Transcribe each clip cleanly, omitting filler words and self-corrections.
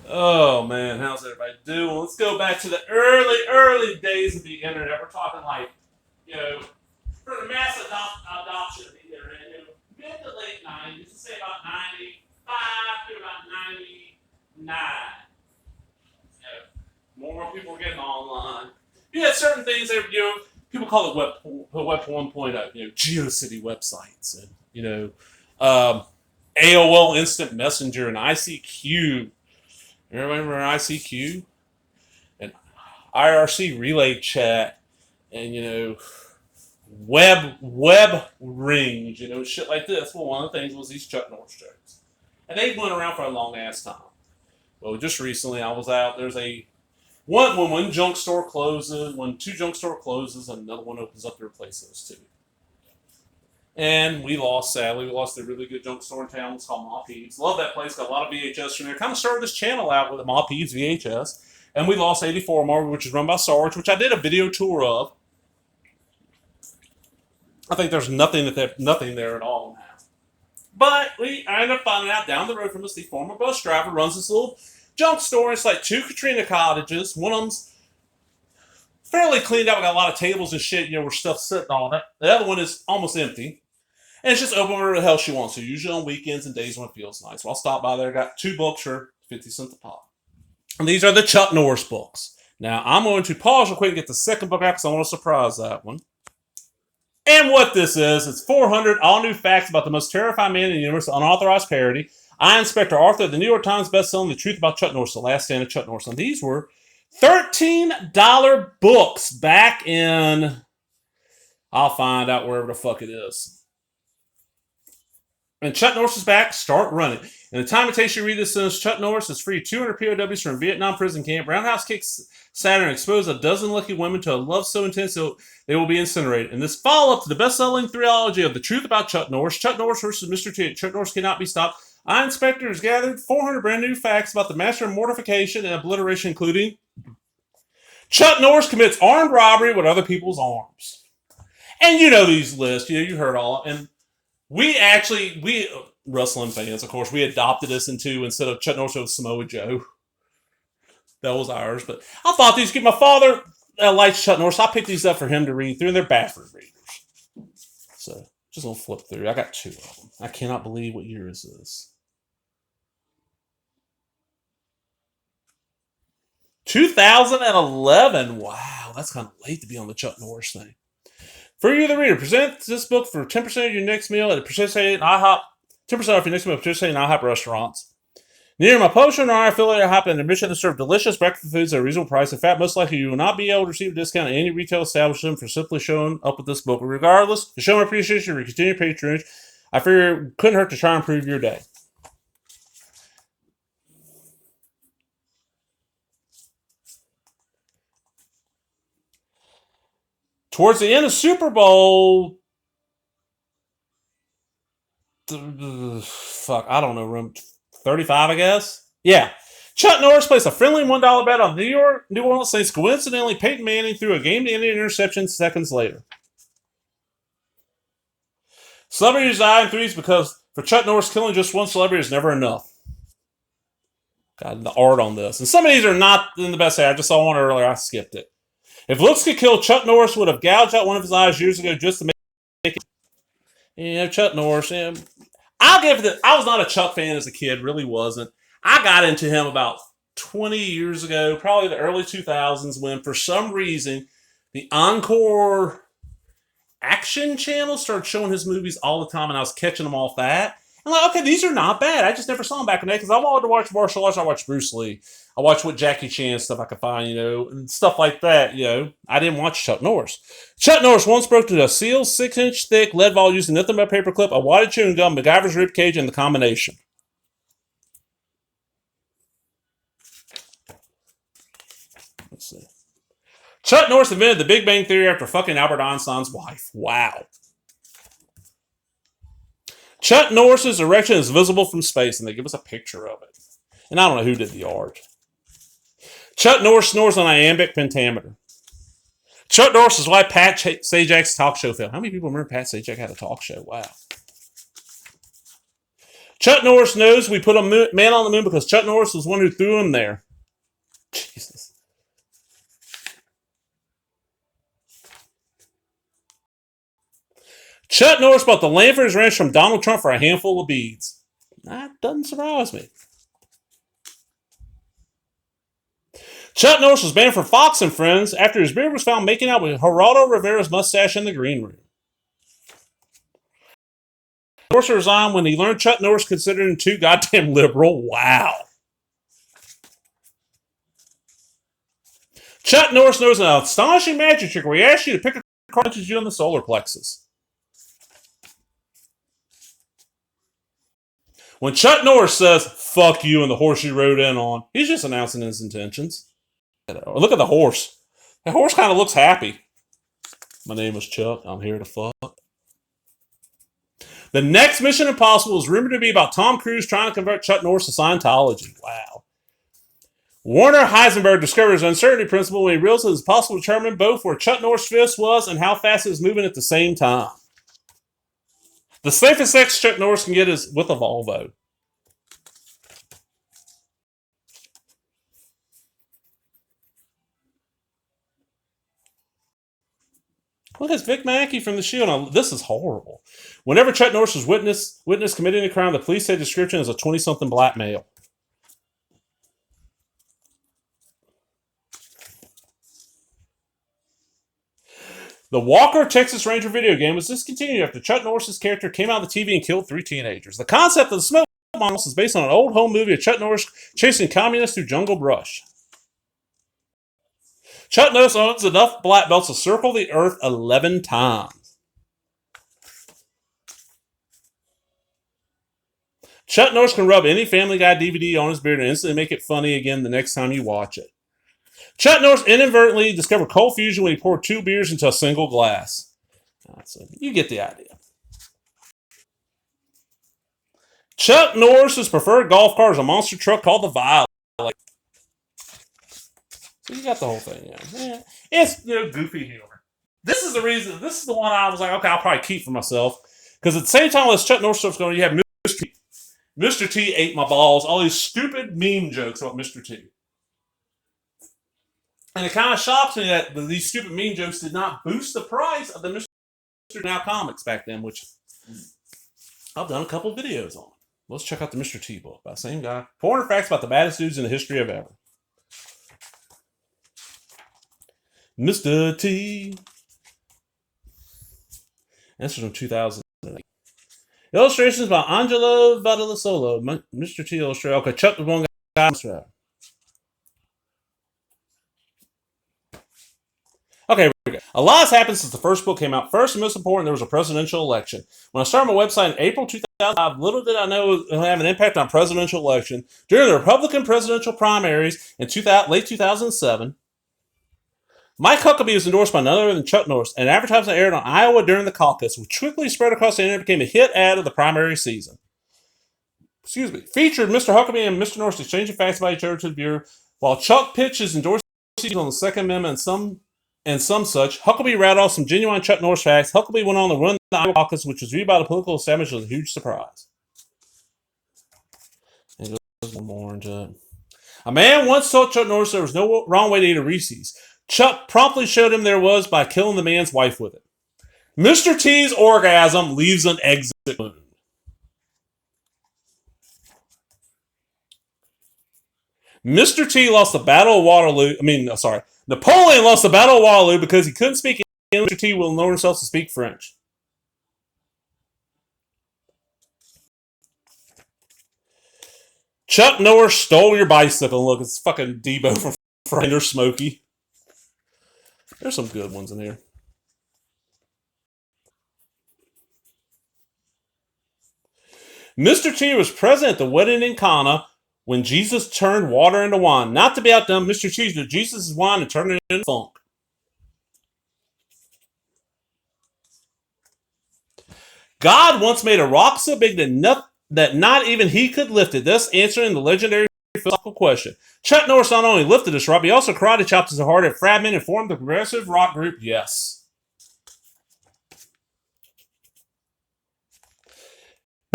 Oh man, how's everybody doing? Let's go back to the early days of the internet. We're talking like, you know, for the mass adoption of the internet, mid to late 90s, let's say about 95 to about 99. More people were getting online. You had certain things that, people call it Web 1.0, GeoCity websites and, AOL Instant Messenger and ICQ. You remember ICQ and IRC Relay Chat and web rings, shit like this. Well, one of the things was these Chuck Norris jokes, and they went around for a long ass time. Well, just recently I was out. There's a one junk store closes, when two junk store closes, another one opens up to replace those two. And sadly, we lost a really good junk store in town. It's called Ma Peeves. Love that place. Got a lot of VHS from there. Kind of started this channel out with Ma Peeves VHS. And we lost 84 more, which is run by Sarge, which I did a video tour of. I think there's nothing there at all now. But I ended up finding out down the road from us, the former bus driver runs this little junk store. It's like two Katrina cottages. One of them's fairly cleaned up. We got a lot of tables and shit, where stuff's sitting on it. The other one is almost empty. And it's just open whatever the hell she wants to, usually on weekends and days when it feels nice. Well, I'll stop by there. Got 2 books for 50 cents a pop. And these are the Chuck Norris books. Now, I'm going to pause real quick and get the second book out because I want to surprise that one. And what this is, it's 400 all-new facts about the most terrifying man in the universe, unauthorized parody. I, Inspector Arthur, the New York Times bestselling The Truth About Chuck Norris, The Last Stand of Chuck Norris. And these were $13 books back in, I'll find out wherever the fuck it is. And Chuck Norris is back. Start running. In the time it takes you to read this sentence, Chuck Norris has freed 200 POWs from a Vietnam prison camp. Roundhouse kicks Saturn and exposed a dozen lucky women to a love so intense they will be incinerated. In this follow-up to the best-selling trilogy of The Truth About Chuck Norris versus Mr. T. Chuck Norris cannot be stopped. I, Inspector, has gathered 400 brand new facts about the master of mortification and obliteration, including Chuck Norris commits armed robbery with other people's arms. And you know these lists. You heard all. And we wrestling fans, of course, we adopted this into, instead of Chuck Norris, it was Samoa Joe. That was ours. But I thought these, my father likes Chuck Norris. I picked these up for him to read through, and they're bathroom readers. So, just going to flip through. I got 2 of them. I cannot believe what year is this. 2011. Wow, that's kind of late to be on the Chuck Norris thing. For you, the reader, present this book for 10% of your next meal at participating IHOP. 10% off your next meal at participating IHOP restaurants. Neither my publisher nor I affiliate IHOP in their mission to serve delicious breakfast foods at a reasonable price. In fact, most likely you will not be able to receive a discount at any retail establishment for simply showing up with this book. But regardless, to show my appreciation for your continued patronage, I figure it couldn't hurt to try and improve your day. Towards the end of Super Bowl, I don't know, room 35, I guess? Yeah. Chuck Norris placed a friendly $1 bet on New Orleans Saints. Coincidentally, Peyton Manning threw a game-ending interception seconds later. Celebrities die in threes because for Chuck Norris, killing just one celebrity is never enough. Got the art on this. And some of these are not in the best. I just saw one earlier. I skipped it. If looks could kill, Chuck Norris would have gouged out one of his eyes years ago just to make it. Chuck Norris. I'll give it. I was not a Chuck fan as a kid. Really wasn't. I got into him about 20 years ago, probably the early 2000s, when for some reason the Encore Action Channel started showing his movies all the time, and I was catching them off that. I'm like, okay, these are not bad. I just never saw them back in the day because I wanted to watch martial arts. I watched Bruce Lee. I watched what Jackie Chan stuff I could find, and stuff like that, I didn't watch Chuck Norris. Chuck Norris once broke into a sealed 6-inch thick lead ball using nothing but a paperclip, a wadded chewing gum, MacGyver's ribcage, and the combination. Let's see. Chuck Norris invented the Big Bang Theory after fucking Albert Einstein's wife. Wow. Chuck Norris's erection is visible from space, and they give us a picture of it. And I don't know who did the art. Chuck Norris snores on an iambic pentameter. Chuck Norris is why Pat Sajak's talk show failed. How many people remember Pat Sajak had a talk show? Wow. Chuck Norris knows we put a man on the moon because Chuck Norris was the one who threw him there. Jesus. Chuck Norris bought the land for his ranch from Donald Trump for a handful of beads. That doesn't surprise me. Chuck Norris was banned from Fox and Friends after his beard was found making out with Geraldo Rivera's mustache in the green room. Norris resigned when he learned Chuck Norris considered him too goddamn liberal. Wow. Chuck Norris knows an astonishing magic trick where he asks you to pick a card that touches you in the solar plexus. When Chuck Norris says, fuck you and the horse you rode in on, he's just announcing his intentions. Look at the horse. The horse kind of looks happy. My name is Chuck. I'm here to fuck. The next Mission Impossible is rumored to be about Tom Cruise trying to convert Chuck Norris to Scientology. Wow. Werner Heisenberg discovers the uncertainty principle when he realizes it's possible to determine both where Chuck Norris' fist was and how fast it was moving at the same time. The safest sex Chuck Norris can get is with a Volvo. Look, it's Vic Mackey from The Shield. This is horrible. Whenever Chuck Norris was witness committing a crime, the police said description as a 20-something black male. The Walker Texas Ranger video game was discontinued after Chuck Norris' character came out of the TV and killed 3 teenagers. The concept of the smoke monster is based on an old home movie of Chuck Norris chasing communists through jungle brush. Chuck Norris owns enough black belts to circle the earth 11 times. Chuck Norris can rub any Family Guy DVD on his beard and instantly make it funny again the next time you watch it. Chuck Norris inadvertently discovered cold fusion when he poured 2 beers into a single glass. So you get the idea. Chuck Norris's preferred golf car is a monster truck called the Violet. So you got the whole thing, yeah. It's goofy humor. This is the reason. This is the one I was like, okay, I'll probably keep for myself because at the same time as Chuck Norris stuff's going, you have Mr. T. Mr. T ate my balls. All these stupid meme jokes about Mr. T, and it kind of shocks me that these stupid meme jokes did not boost the price of the Mr. Now comics back then, which I've done a couple of videos on. Let's check out the Mr. T book by the same guy. 400 facts about the baddest dudes in the history of ever. Mr. T. This is from 2008. Illustrations by Angelo Valdesolo. Mr. T illustrator. Okay, Chuck was one guy. Okay, here we go. A lot has happened since the first book came out. First and most important, there was a presidential election. When I started my website in April 2005, little did I know it would have an impact on presidential election. During the Republican presidential primaries in late 2007, Mike Huckabee was endorsed by none other than Chuck Norris, and advertisement aired on Iowa during the caucus, which quickly spread across the internet and became a hit ad of the primary season. Featured Mr. Huckabee and Mr. Norris exchanging facts about each other to the viewer, while Chuck pitched his endorsement on the Second Amendment and some such. Huckabee rattled off some genuine Chuck Norris facts. Huckabee went on to run the Iowa caucus, which was viewed by the political establishment as a huge surprise. And goes one more into it. A man once told Chuck Norris there was no wrong way to eat a Reese's. Chuck promptly showed him there was by killing the man's wife with it. Mr. T's orgasm leaves an exit wound. Mr. T lost the Battle of Waterloo. Napoleon lost the Battle of Waterloo because he couldn't speak English. Mr. T will learn himself to speak French. Chuck Norris stole your bicycle. Look, it's fucking Debo from Friend or Smokey. There's some good ones in here. Mr. T was present at the wedding in Cana when Jesus turned water into wine. Not to be outdone, Mr. T took Jesus' wine and turned it into funk. God once made a rock so big that not even he could lift it, thus answering the legendary philosophical question. Chuck Norris not only lifted this rock, but he also karate chopped his heart at Fragment and formed the progressive rock group Yes.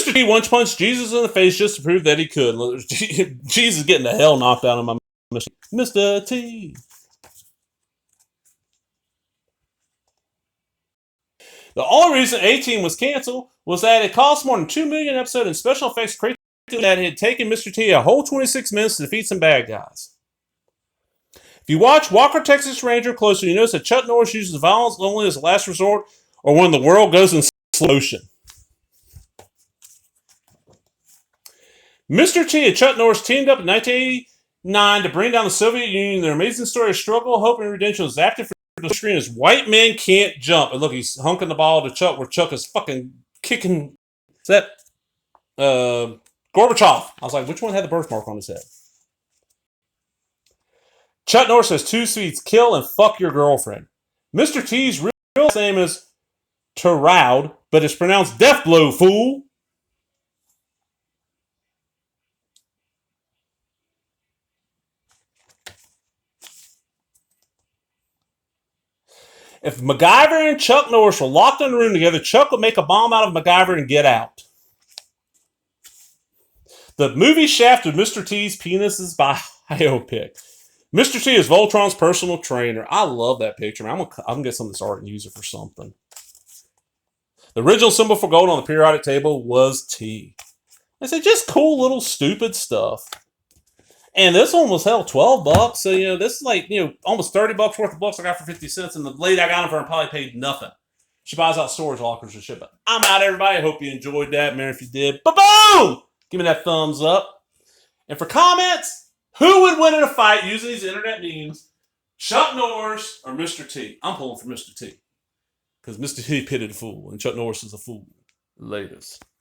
T once punched Jesus in the face just to prove that he could. Jesus getting the hell knocked out of my Mr. T. The only reason A-Team was canceled was that it cost more than $2 million an episode in special effects created that it had taken Mr. T a whole 26 minutes to defeat some bad guys. If you watch Walker, Texas Ranger closely, you notice that Chuck Norris uses violence only as a last resort or when the world goes in slow motion. Mr. T and Chuck Norris teamed up in 1989 to bring down the Soviet Union. Their amazing story of struggle, hope, and redemption was adapted for the screen as White Men Can't Jump. And look, he's hunking the ball to Chuck where Chuck is fucking kicking. Is that Gorbachev? I was like, which one had the birthmark on his head? Chuck Norris has two tweets: kill and fuck your girlfriend. Mr. T's real name is Terroud, but it's pronounced Death Blow, fool. If MacGyver and Chuck Norris were locked in a room together, Chuck would make a bomb out of MacGyver and get out. The movie Shaft of Mr. T's Penises by biopic. Mr. T is Voltron's personal trainer. I love that picture, man. I'm gonna get some of this art and use it for something. The original symbol for gold on the periodic table was T. It's just cool little stupid stuff. And this one was hell $12. So, this is like, almost $30 worth of books I got for 50 cents. And the lady I got them for probably paid nothing. She buys out storage lockers and shit. But I'm out, everybody. I hope you enjoyed that. Man, if you did, ba-boom! Give me that thumbs up. And for comments, who would win in a fight using these internet memes? Chuck Norris or Mr. T? I'm pulling for Mr. T. Because Mr. T pitted a fool. And Chuck Norris is a fool. Latest.